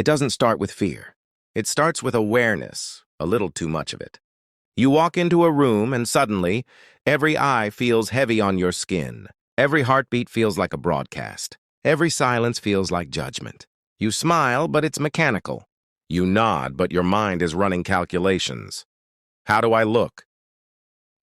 It doesn't start with fear. It starts with awareness, a little too much of it. You walk into a room and suddenly, every eye feels heavy on your skin. Every heartbeat feels like a broadcast. Every silence feels like judgment. You smile, but it's mechanical. You nod, but your mind is running calculations. How do I look?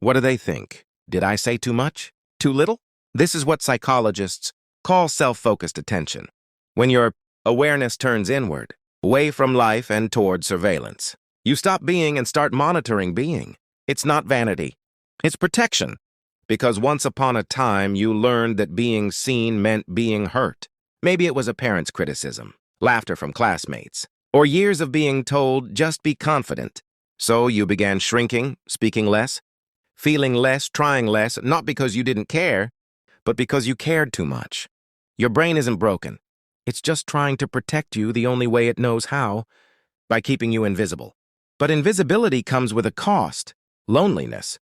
What do they think? Did I say too much? Too little? This is what psychologists call self-focused attention. When your awareness turns inward, away from life and toward surveillance. You stop being and start monitoring being. It's not vanity. It's protection. Because once upon a time, you learned that being seen meant being hurt. Maybe it was a parent's criticism, laughter from classmates, or years of being told, just be confident. So you began shrinking, speaking less, feeling less, trying less, not because you didn't care, but because you cared too much. Your brain isn't broken. It's just trying to protect you the only way it knows how, by keeping you invisible. But invisibility comes with a cost, loneliness.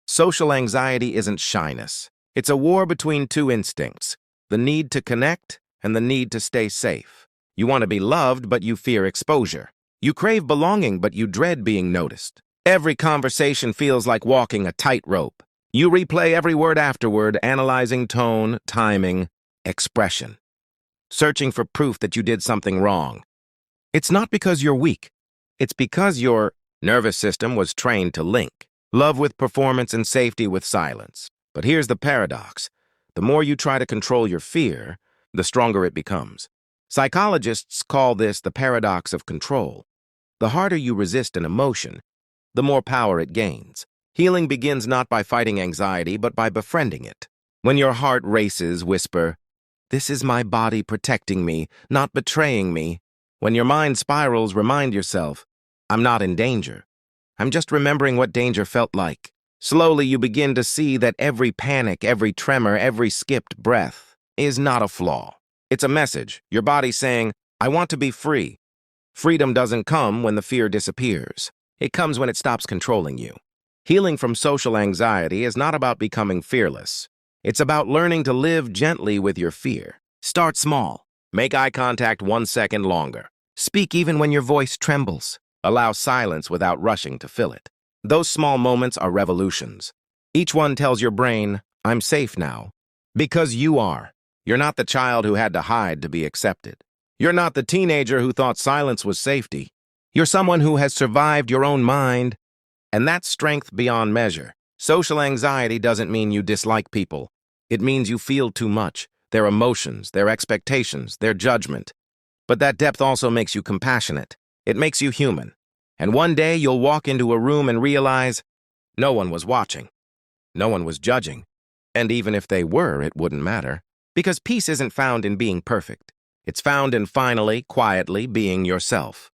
Social anxiety isn't shyness. It's a war between two instincts, the need to connect and the need to stay safe. You want to be loved, but you fear exposure. You crave belonging, but you dread being noticed. Every conversation feels like walking a tightrope. You replay every word afterward, analyzing tone, timing, expression, searching for proof that you did something wrong. It's not because you're weak. It's because your nervous system was trained to link love with performance and safety with silence. But here's the paradox. The more you try to control your fear, the stronger it becomes. Psychologists call this the paradox of control. The harder you resist an emotion, the more power it gains. Healing begins not by fighting anxiety, but by befriending it. When your heart races, whisper, "This is my body protecting me, not betraying me." When your mind spirals, remind yourself, "I'm not in danger. I'm just remembering what danger felt like." Slowly, you begin to see that every panic, every tremor, every skipped breath is not a flaw. It's a message, your body saying, "I want to be free." Freedom doesn't come when the fear disappears. It comes when it stops controlling you. Healing from social anxiety is not about becoming fearless. It's about learning to live gently with your fear. Start small. Make eye contact 1 second longer. Speak even when your voice trembles. Allow silence without rushing to fill it. Those small moments are revolutions. Each one tells your brain, "I'm safe now." Because you are. You're not the child who had to hide to be accepted. You're not the teenager who thought silence was safety. You're someone who has survived your own mind, and that's strength beyond measure. Social anxiety doesn't mean you dislike people. It means you feel too much, their emotions, their expectations, their judgment. But that depth also makes you compassionate. It makes you human. And one day you'll walk into a room and realize no one was watching. No one was judging. And even if they were, it wouldn't matter. Because peace isn't found in being perfect. It's found in finally, quietly being yourself.